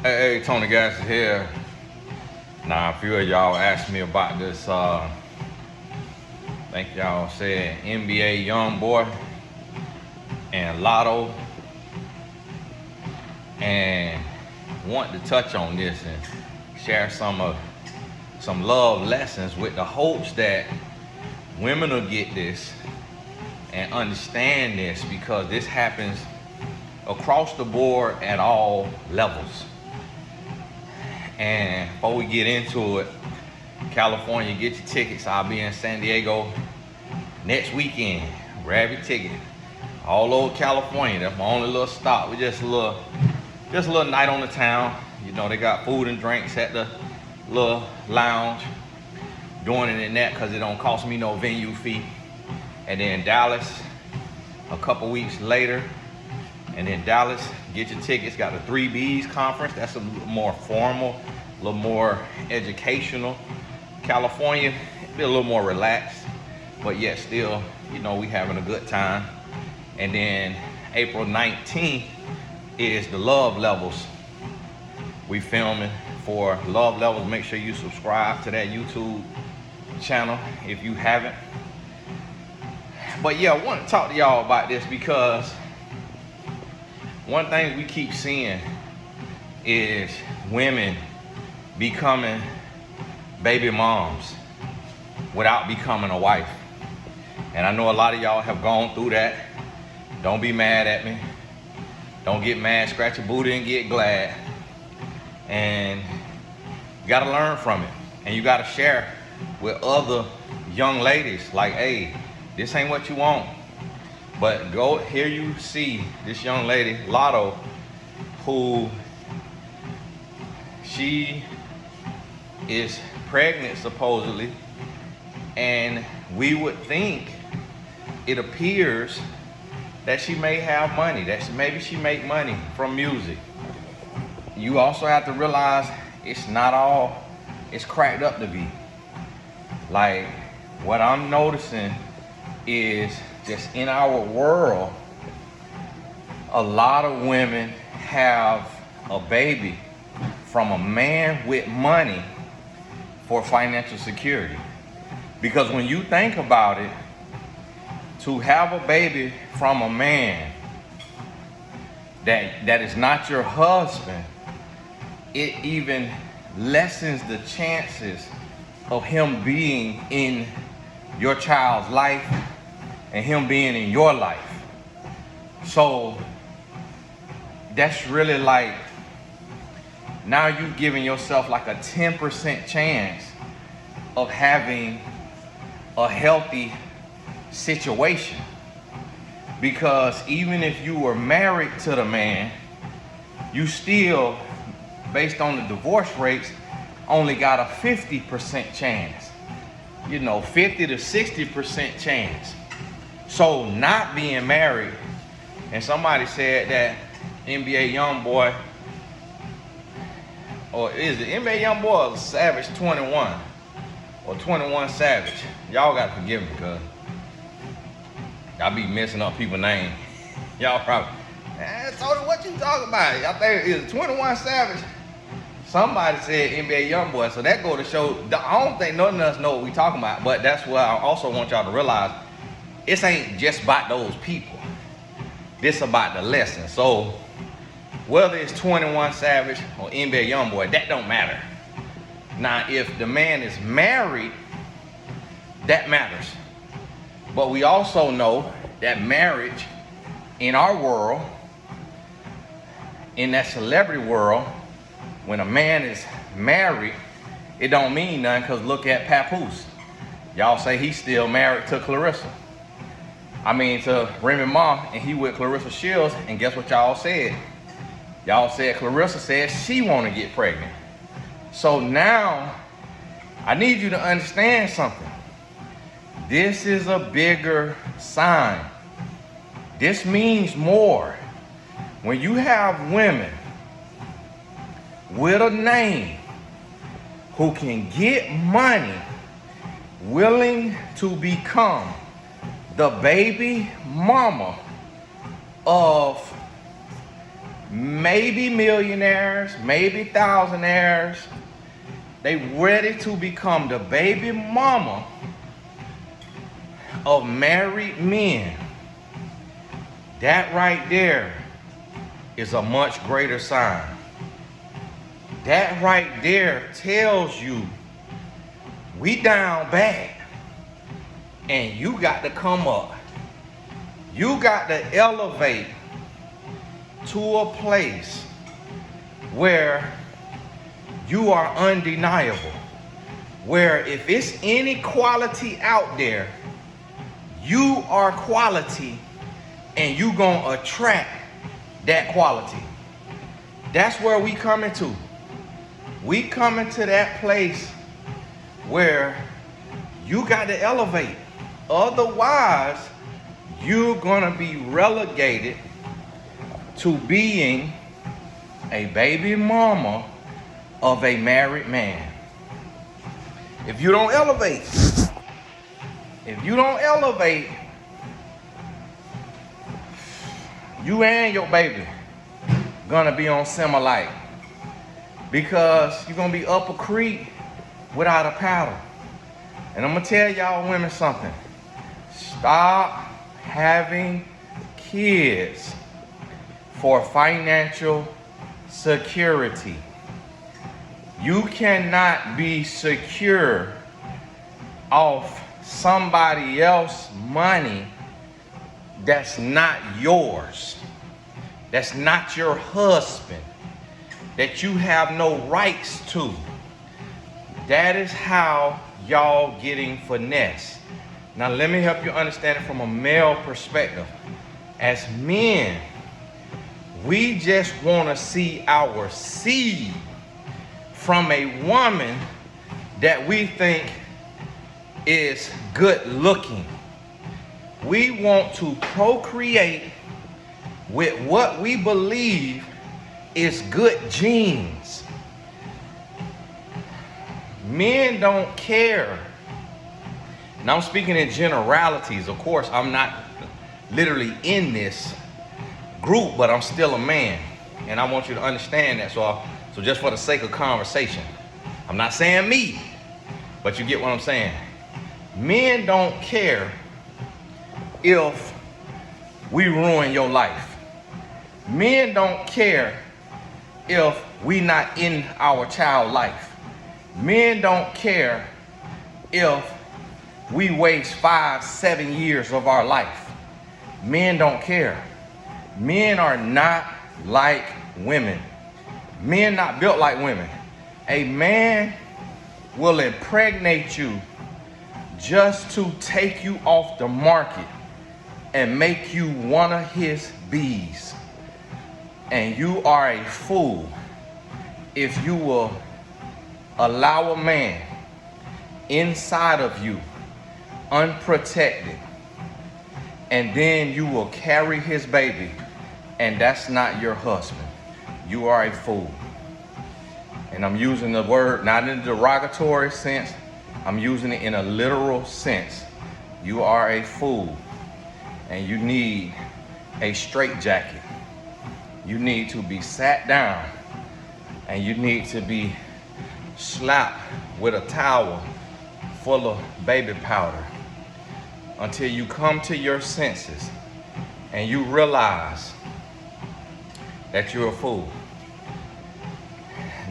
Hey, Tony Gas is here. Now, a few of y'all asked me about this, I think y'all said NBA young boy and Latto, and want to touch on this and share some love lessons with the hopes that women will get this and understand this, because this happens across the board at all levels. And before we get into it, California, get your tickets. I'll be in San Diego next weekend. Grab your ticket. All over California. That's my only little stop. We just a little night on the town. You know, they got food and drinks at the little lounge. Doing it in that because it don't cost me no venue fee. And then Dallas, a couple weeks later. And then Dallas, get your tickets. Got the 3Bs conference. That's a little more formal, a little more educational. California, be a little more relaxed, but yet still, you know, we having a good time. And then April 19th is the Love Levels. We filming for Love Levels. Make sure you subscribe to that YouTube channel if you haven't. But yeah, I want to talk to y'all about this because one thing we keep seeing is women becoming baby moms without becoming a wife. And I know a lot of y'all have gone through that. Don't be mad at me. Don't get mad, scratch your booty and get glad. And you gotta learn from it. And you gotta share with other young ladies like, hey, this ain't what you want. But go, here you see this young lady, Latto, who she is pregnant supposedly, and we would think, it appears that she may have money, that maybe she make money from music. You also have to realize it's not all it's cracked up to be. Like, what I'm noticing is just in our world, a lot of women have a baby from a man with money for financial security. Because when you think about it, to have a baby from a man that is not your husband, it even lessens the chances of him being in your child's life and him being in your life. So that's really like, now you giving yourself like a 10% chance of having a healthy situation. Because even if you were married to the man, you still, based on the divorce rates, only got a 50% chance. You know, 50 to 60% chance. So not being married, and somebody said that NBA young boy, or is it NBA young boy or Savage 21? Or 21 Savage. Y'all gotta forgive me because I be messing up people's names. Y'all probably, Tony, what you talking about? I think it's 21 Savage. Somebody said NBA young boy, so that go to show, I don't think none of us know what we talking about, but that's what I also want y'all to realize. It ain't just about those people. This about the lesson. So whether it's 21 Savage or NBA young boy, that don't matter. Now, if the man is married, that matters. But we also know that marriage in our world, in that celebrity world, when a man is married, it don't mean nothing, because look at Papoose. Y'all say he's still married to Clarissa. To Remy Ma, and he with Clarissa Shields, and guess what y'all said? Y'all said Clarissa said she want to get pregnant. So now, I need you to understand something. This is a bigger sign. This means more. When you have women with a name who can get money, willing to become the baby mama of maybe millionaires, maybe thousandaires. They ready to become the baby mama of married men. That right there is a much greater sign. That right there tells you we down bad and you got to come up. You got to elevate to a place where you are undeniable. Where if it's any quality out there, you are quality and you gonna attract that quality. That's where we coming to. We coming to that place where you got to elevate. Otherwise, you're gonna be relegated to being a baby mama of a married man. If you don't elevate, you and your baby gonna be on semi-light, because you're gonna be up a creek without a paddle. And I'm gonna tell y'all women something. Stop having kids for financial security. You cannot be secure off somebody else's money that's not yours, that's not your husband, that you have no rights to. That is how y'all getting finesse. Now let me help you understand it from a male perspective. As men, we just want to see our seed from a woman that we think is good looking. We want to procreate with what we believe is good genes. Men don't care. And I'm speaking in generalities. Of course, I'm not literally in this group, but I'm still a man. And I want you to understand that. So just for the sake of conversation, I'm not saying me, but you get what I'm saying. Men don't care if we ruin your life. Men don't care if we not in our child life. Men don't care if we waste 5-7 years of our life. Men don't care. Men are not like women. Men not built like women. A man will impregnate you just to take you off the market and make you one of his bees. And you are a fool if you will allow a man inside of you unprotected, and then you will carry his baby, and that's not your husband. You are a fool. And I'm using the word not in a derogatory sense, I'm using it in a literal sense. You are a fool, and you need a straitjacket. You need to be sat down, and you need to be slapped with a towel full of baby powder until you come to your senses and you realize that you're a fool.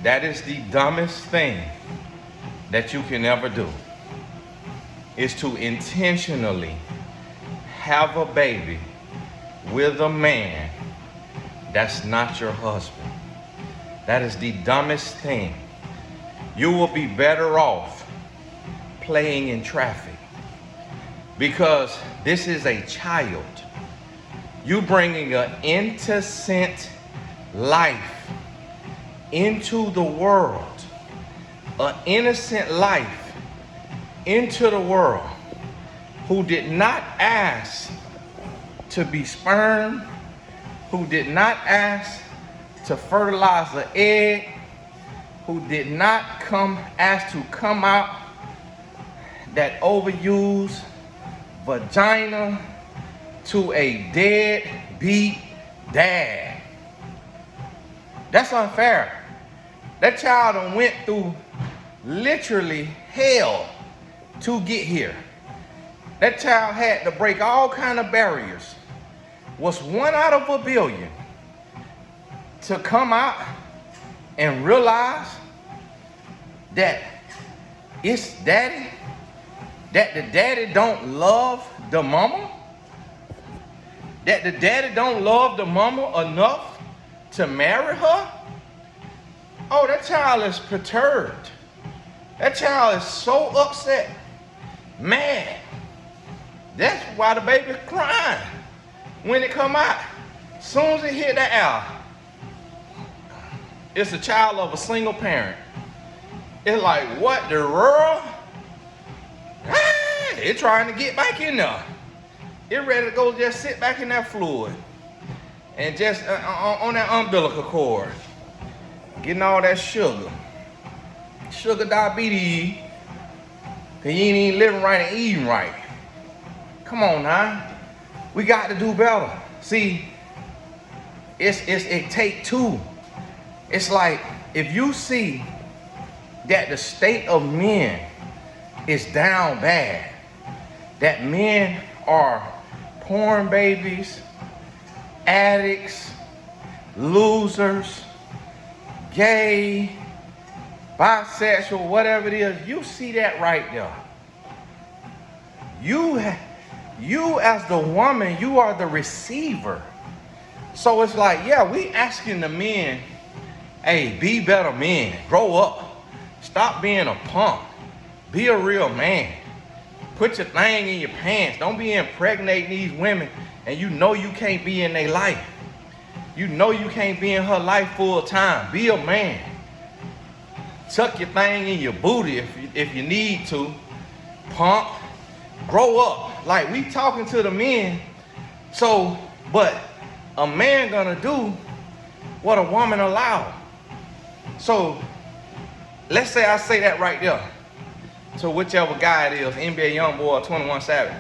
That is the dumbest thing that you can ever do, is to intentionally have a baby with a man that's not your husband. That is the dumbest thing. You will be better off playing in traffic, because this is a child. You bringing an innocent life into the world, an innocent life into the world, who did not ask to be sperm, who did not ask to fertilize the egg, who did not ask to come out that overused vagina to a deadbeat dad. That's unfair. That child done went through literally hell to get here. That child had to break all kind of barriers. Was one out of a billion to come out and realize that it's daddy, that the daddy don't love the mama, that the daddy don't love the mama enough to marry her. Oh, that child is perturbed. That child is so upset, mad. That's why the baby's crying when it come out. As soon as it hit that hour, it's a child of a single parent. It's like, what the world? It's trying to get back in there. It ready to go just sit back in that fluid and just on that umbilical cord, getting all that sugar diabetes, cause you ain't even living right and eating right. Come on now, we got to do better. See, it take two. It's like if you see that the state of men is down bad, that men are porn babies, addicts, losers, gay, bisexual, whatever it is, you see that right there. You as the woman, you are the receiver. So it's like, yeah, we asking the men, hey, be better men, grow up, stop being a punk, be a real man, put your thing in your pants, don't be impregnating these women and you know you can't be in their life. You know you can't be in her life full time. Be a man. Tuck your thing in your booty if you need to. Pump. Grow up. Like, we talking to the men. So, but a man gonna do what a woman allow. So, let's say I say that right there to whichever guy it is, NBA Youngboy or 21 Savage.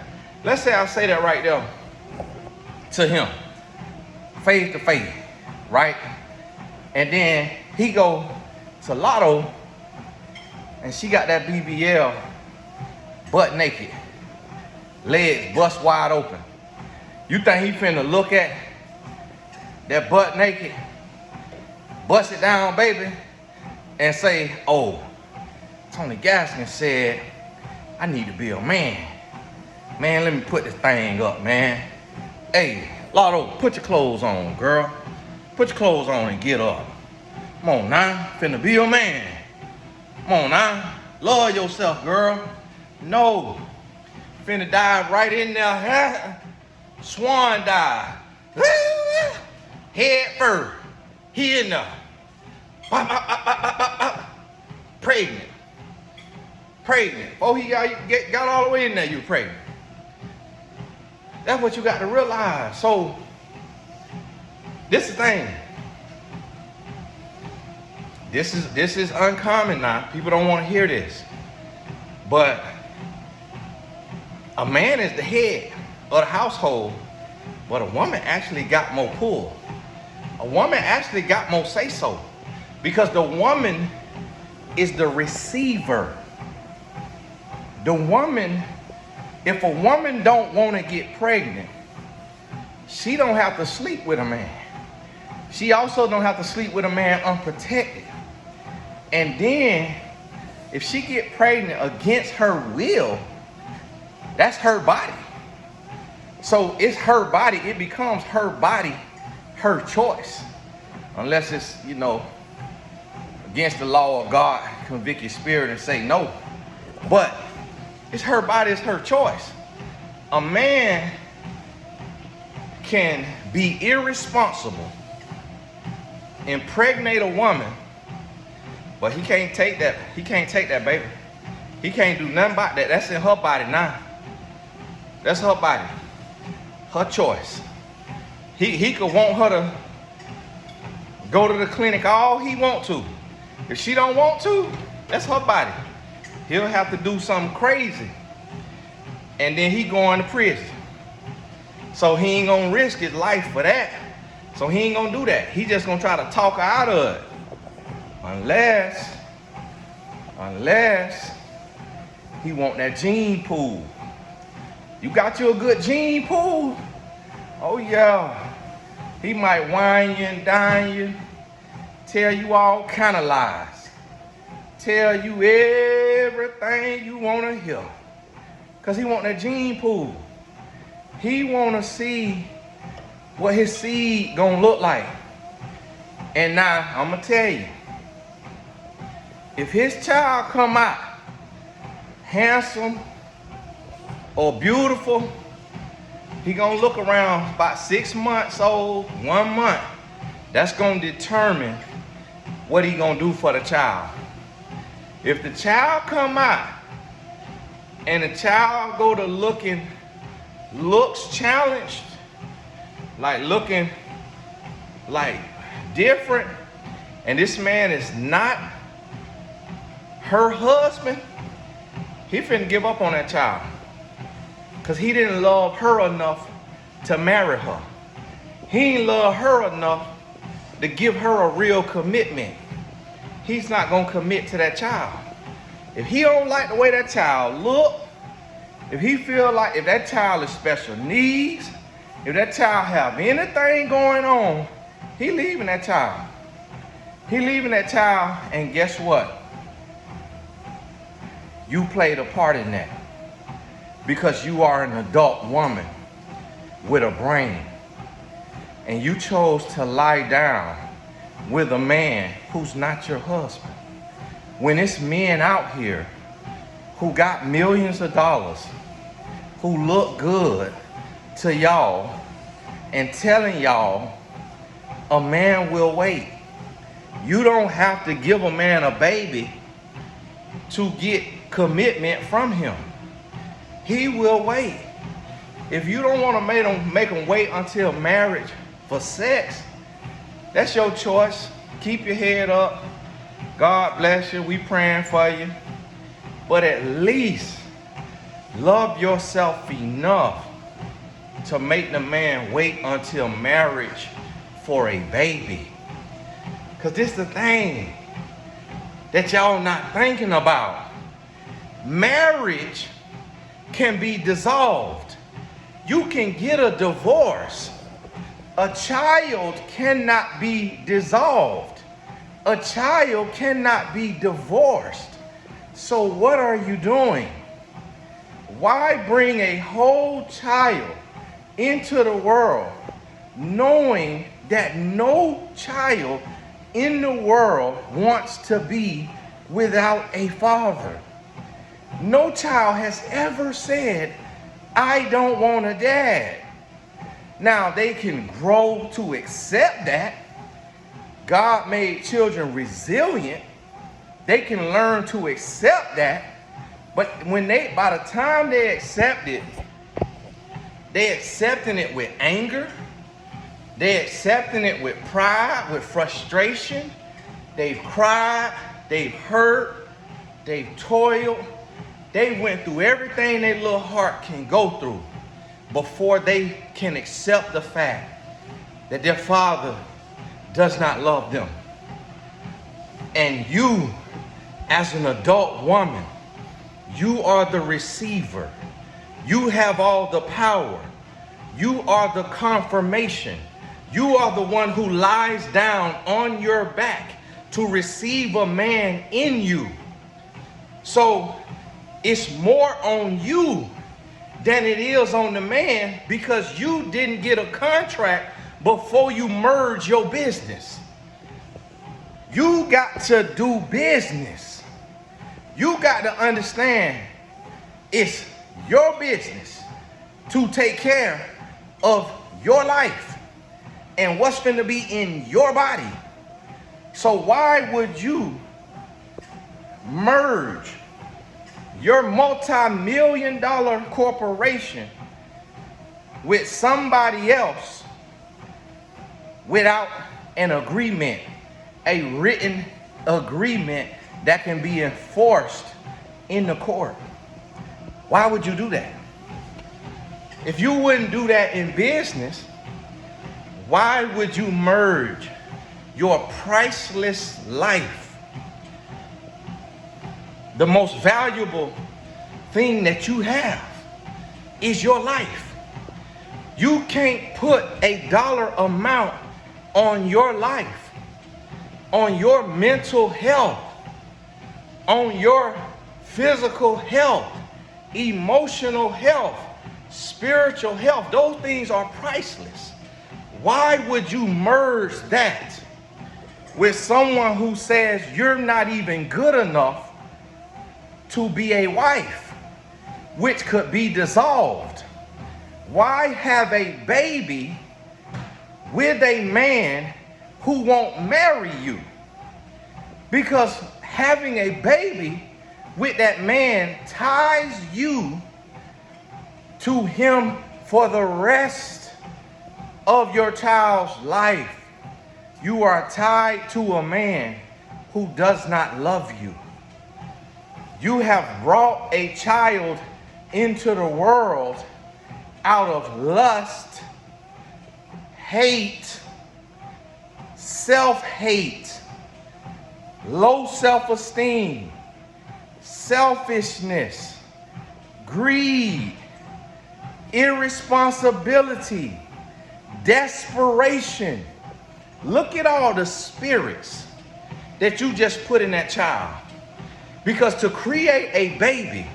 Let's say I say that right there to him, face to face, right? And then he go to Latto, and she got that BBL, butt naked, legs bust wide open. You think he finna look at that butt naked, bust it down, baby, and say, oh, Tony Gaskin said, I need to be a man. Man, let me put this thing up, man. Hey, Latto, put your clothes on, girl. Put your clothes on and get up. Come on now, finna be a man. Come on now, love yourself, girl. No, finna dive right in there, swan dive. Head first, he in there. Bop, bop, bop, bop, bop, bop, bop. Pregnant. Before he got all the way in there, you pregnant. That's what you got to realize. So, this is the thing. This is uncommon now. People don't want to hear this. But a man is the head of the household, but a woman actually got more pull. A woman actually got more say-so. Because the woman is the receiver. The woman, if a woman don't want to get pregnant, she don't have to sleep with a man. She also don't have to sleep with a man unprotected. And then, if she get pregnant against her will, that's her body. So it's her body. It becomes her body, her choice. Unless it's, against the law of God, convict your spirit and say no. But it's her body, it's her choice. A man can be irresponsible, impregnate a woman, but he can't take that. He can't take that baby. He can't do nothing about that. That's in her body now. That's her body, her choice. He could want her to go to the clinic all he want to. If she don't want to, that's her body. He'll have to do something crazy. And then he going to prison. So he ain't gonna risk his life for that. So he ain't gonna do that. He just gonna try to talk her out of it. Unless he want that gene pool. You got you a good gene pool? Oh yeah. He might wine you and dine you, tell you all kind of lies, tell you everything you want to hear, because he want that gene pool. He want to see what his seed gonna look like. And now, I'm gonna tell you, if his child come out handsome or beautiful, he gonna look around about 6 months old, 1 month. That's gonna determine what he gonna do for the child. If the child come out and the child go to looks challenged, like looking like different, and this man is not her husband, he finna give up on that child. Because he didn't love her enough to marry her. He didn't love her enough to give her a real commitment. He's not going to commit to that child. If he don't like the way that child look, if he feel like if that child is special needs, if that child have anything going on, he leaving that child. He leaving that child, and guess what? You played a part in that. Because you are an adult woman with a brain, and you chose to lie down with a man who's not your husband. When it's men out here who got millions of dollars, who look good to y'all, and telling y'all a man will wait. You don't have to give a man a baby to get commitment from him. He will wait. If you don't want to make him wait until marriage for sex, that's your choice. Keep your head up. God bless you. We praying for you. But at least love yourself enough to make the man wait until marriage for a baby. Because this is the thing that y'all not thinking about. Marriage can be dissolved. You can get a divorce. A child cannot be dissolved. A child cannot be divorced. So what are you doing? Why bring a whole child into the world knowing that no child in the world wants to be without a father? No child has ever said, I don't want a dad. Now, they can grow to accept that. God made children resilient. They can learn to accept that. But by the time they accept it, they accepting it with anger. They accepting it with pride, with frustration. They've cried, they've hurt, they've toiled. They went through everything their little heart can go through before they can accept the fact that their father does not love them. And you, as an adult woman, you are the receiver. You have all the power. You are the confirmation. You are the one who lies down on your back to receive a man in you. So it's more on you than it is on the man, because you didn't get a contract before you merge your business. You got to do business. You got to understand it's your business to take care of your life and what's going to be in your body. So why would you merge your multi-million-dollar corporation with somebody else without an agreement, a written agreement that can be enforced in the court? Why would you do that? If you wouldn't do that in business, Why would you merge your priceless life, the most valuable thing that you have is your life? You can't put a dollar amount on your life, on your mental health, on your physical health, emotional health, spiritual health. Those things are priceless. Why would you merge that with someone who says you're not even good enough to be a wife, which could be dissolved? Why have a baby with a man who won't marry you? Because having a baby with that man ties you to him for the rest of your child's life. You are tied to a man who does not love you. You have brought a child into the world out of lust, hate, self-hate, low self-esteem, selfishness, greed, irresponsibility, desperation. Look at all the spirits that you just put in that child. Because to create a baby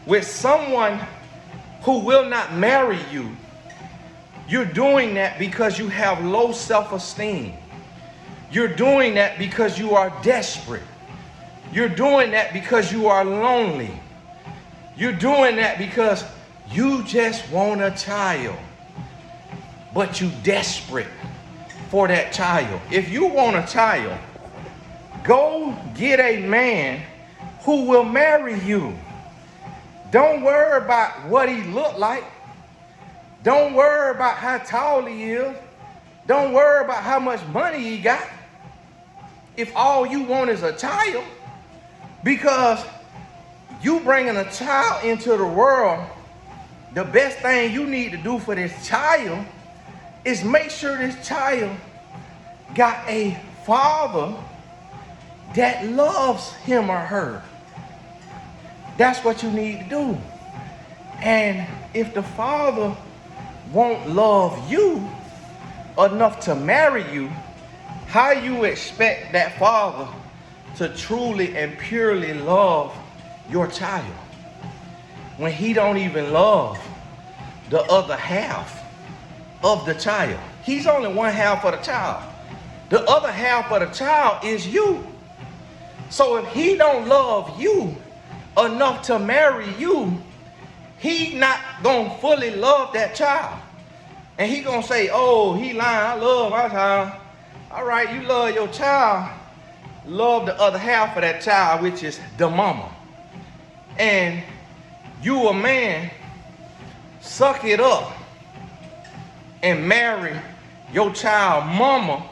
with someone who will not marry you, you're doing that because you have low self-esteem. You're doing that because you are desperate. You're doing that because you are lonely. You're doing that because you just want a child, but you desperate for that child. If you want a child, go get a man who will marry you. Don't worry about what he look like. Don't worry about how tall he is. Don't worry about how much money he got. If all you want is a child, because you bringing a child into the world, the best thing you need to do for this child is make sure this child got a father that loves him or her. That's what you need to do. And if the father won't love you enough to marry you, how you expect that father to truly and purely love your child when he don't even love the other half of the child? He's only one half of the child. The other half of the child is you. So if he don't love you enough to marry you, he not gonna fully love that child. And he gonna say, oh, he lying, I love my child. All right, you love your child. Love the other half of that child, which is the mama. And you, a man, suck it up and marry your child mama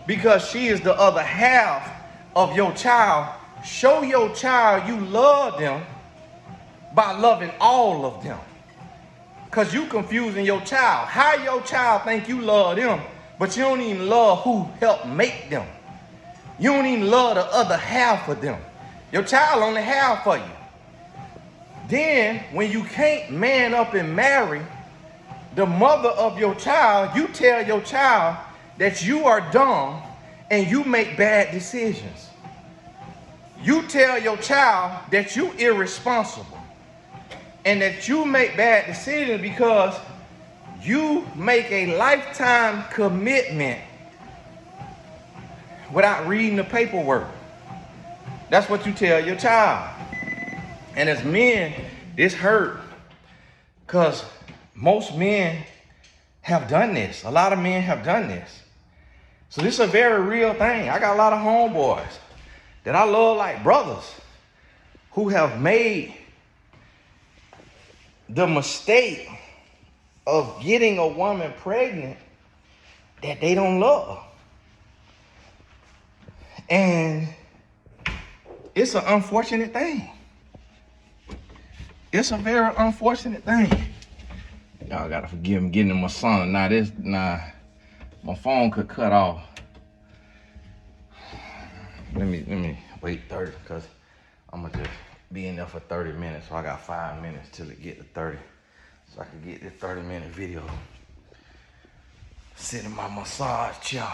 because she is the other half of your child. Show your child you love them by loving all of them. Because you confusing your child. How your child think you love them, but you don't even love who helped make them. You don't even love the other half of them. Your child only half of you. Then, when you can't man up and marry the mother of your child, you tell your child that you are dumb and you make bad decisions. You tell your child that you irresponsible and that you make bad decisions because you make a lifetime commitment without reading the paperwork. That's what you tell your child. And as men, this hurt because most men have done this. A lot of men have done this. So this is a very real thing. I got a lot of homeboys that I love like brothers who have made the mistake of getting a woman pregnant that they don't love. And it's an unfortunate thing. It's a very unfortunate thing. Y'all gotta forgive me getting in my son. my phone could cut off. Let me wait 30 because I'm gonna just be in there for 30 minutes. So I got 5 minutes till it get to 30. So I can get this 30-minute video. Sit in my massage chair.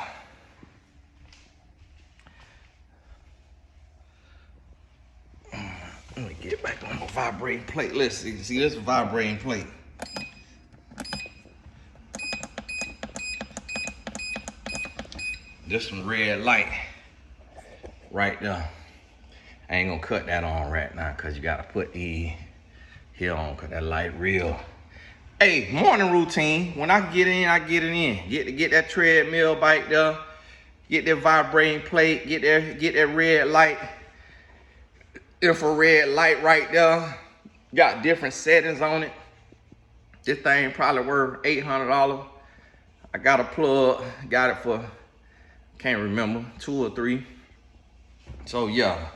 Let me get back on my vibrating plate. Let's see this is a vibrating plate. Just some red light right there. I ain't gonna cut that on right now because you gotta put the here on because that light real. Hey, morning routine. When I get in, I get it in. Get that treadmill bike there. Get that vibrating plate. Get that red light. Infrared light right there. Got different settings on it. This thing probably worth $800. I got a plug. Got it for, can't remember, 2 or 3. So yeah.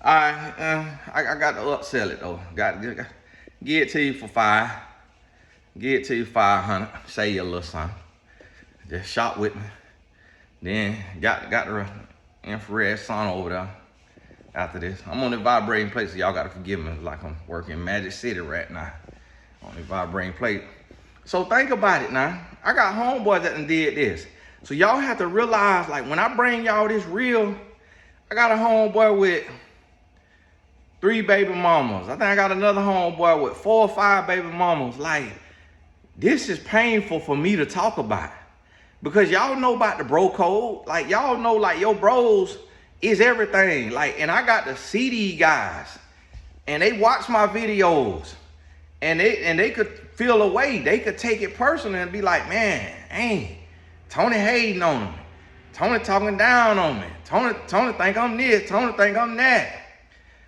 I got to upsell it though. Got to give it to you for $5. Give it to you $500. Save you a little something. Just shop with me. Then got the infrared sun over there. After this, I'm on the vibrating plate, so y'all gotta forgive me. It's like I'm working Magic City right now on the vibrating plate. So think about it now. I got homeboys that done did this. So y'all have to realize, like when I bring y'all this reel, I got a homeboy with 3 baby mamas. I think I got another homeboy with 4 or 5 baby mamas. Like, this is painful for me to talk about. Because y'all know about the bro code. Like, y'all know, like, your bros is everything. Like, and I got the CD guys. And they watch my videos. And they could feel a way. They could take it personally and be like, man, hey, Tony hating on me. Tony talking down on me. Tony think I'm this. Tony think I'm that.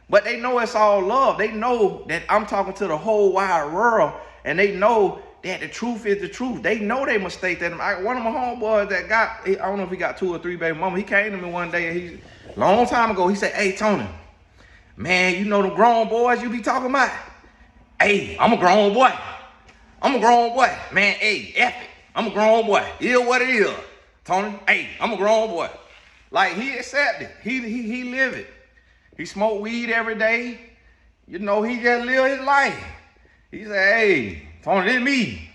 But they know it's all love. They know that I'm talking to the whole wide world. And they know that the truth is the truth. They know they mistake that. One of my homeboys that got, I don't know if he got 2 or 3 baby mama. He came to me one day and long time ago, he said, hey, Tony, man, you know the grown boys you be talking about? Hey, I'm a grown boy. I'm a grown boy. Man, hey, F it. I'm a grown boy. It is what it is. Tony, hey, I'm a grown boy. Like, he accepted. He live it. He smoke weed every day. You know, he just live his life. He said, hey, Tony, this me.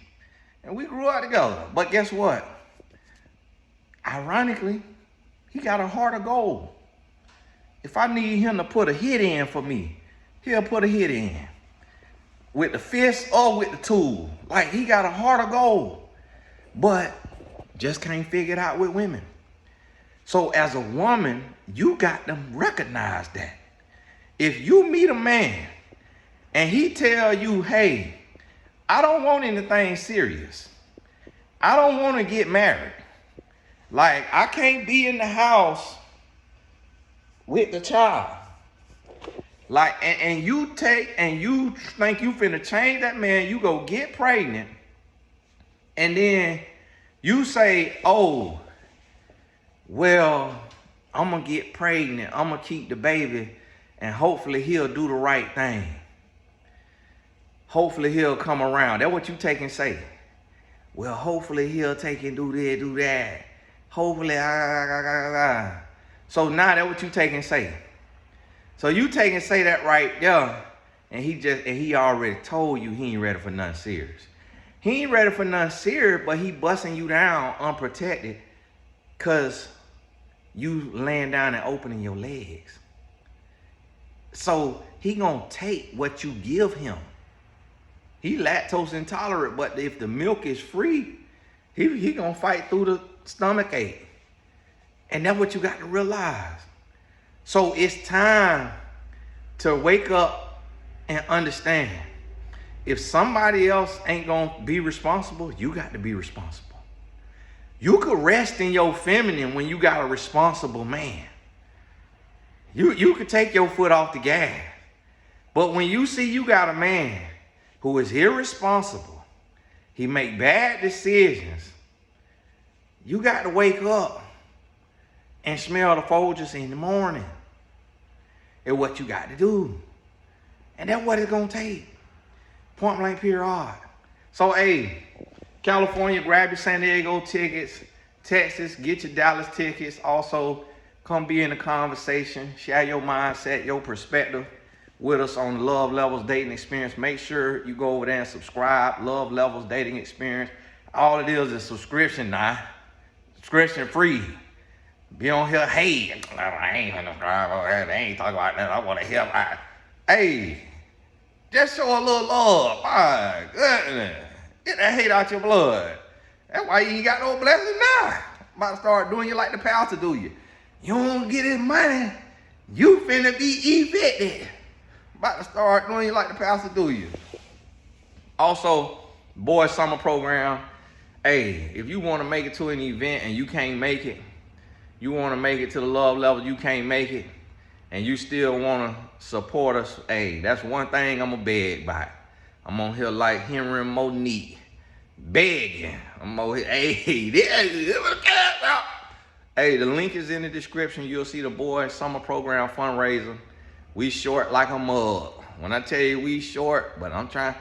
And we grew up together. But guess what? Ironically, he got a heart of gold. If I need him to put a hit in for me, he'll put a hit in. With the fist or with the tool. Like, he got a heart of gold. But just can't figure it out with women. So as a woman, you got to recognize that. If you meet a man and he tell you, hey, I don't want anything serious. I don't want to get married. Like, I can't be in the house with the child. Like, and you think you finna change that man, you go get pregnant, and then you say, oh, well, I'm gonna get pregnant, I'm gonna keep the baby, and hopefully he'll do the right thing. Hopefully he'll come around. That's what you take and say. Well, hopefully he'll take and do this, do that. Hopefully, So now that's what you take and say. So you take and say that right there, and he already told you he ain't ready for nothing serious. He ain't ready for nothing serious, but he busting you down unprotected because you laying down and opening your legs. So he gonna take what you give him. He lactose intolerant, but if the milk is free, he gonna fight through the stomach ache. And that's what you got to realize. So it's time to wake up and understand. If somebody else ain't gonna be responsible, you got to be responsible. You could rest in your feminine when you got a responsible man. You could take your foot off the gas. But when you see you got a man who is irresponsible, he make bad decisions, you got to wake up and smell the Folgers in the morning. It's what you got to do. And that's what it's going to take. Point blank period. So, hey, California, grab your San Diego tickets. Texas, get your Dallas tickets. Also, come be in the conversation. Share your mindset, your perspective with us on the Love Levels Dating Experience. Make sure you go over there and subscribe. Love Levels Dating Experience. All it is subscription now. Subscription free. Be on here, hey, I ain't gonna subscribe. They ain't talking about that. I want to hear about it. Hey, just show a little love. My goodness. Get that hate out your blood. That's why you ain't got no blessing now. About to start doing you like the pastor do you. You don't get his money, you finna be evicted. About to start doing you like the pastor do you. Also, boys summer program. Hey, if you want to make it to an event and you can't make it, you want to make it to the love level, you can't make it, and you still want to support us, hey, that's one thing I'm going to beg by. I'm on here like Henry Monique, begging. I'm on here, hey, the link is in the description. You'll see the boys summer program fundraiser. We short like a mug. When I tell you we short, but I'm trying,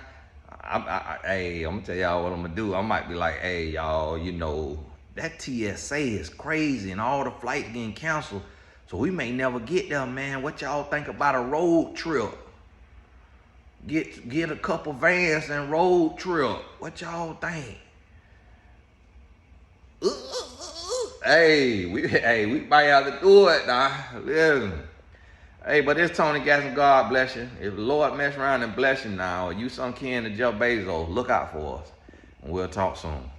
hey, I'm gonna tell y'all what I'm gonna do. I might be like, hey, y'all, you know, that TSA is crazy and all the flights getting canceled. So we may never get there, man. What y'all think about a road trip? Get a couple vans and road trip. What y'all think? Hey, we might have to do it now. Listen. Hey, but it's Tony Gasson. God bless you. If the Lord mess around and bless you now, or you some kin to Jeff Bezos, look out for us. And we'll talk soon.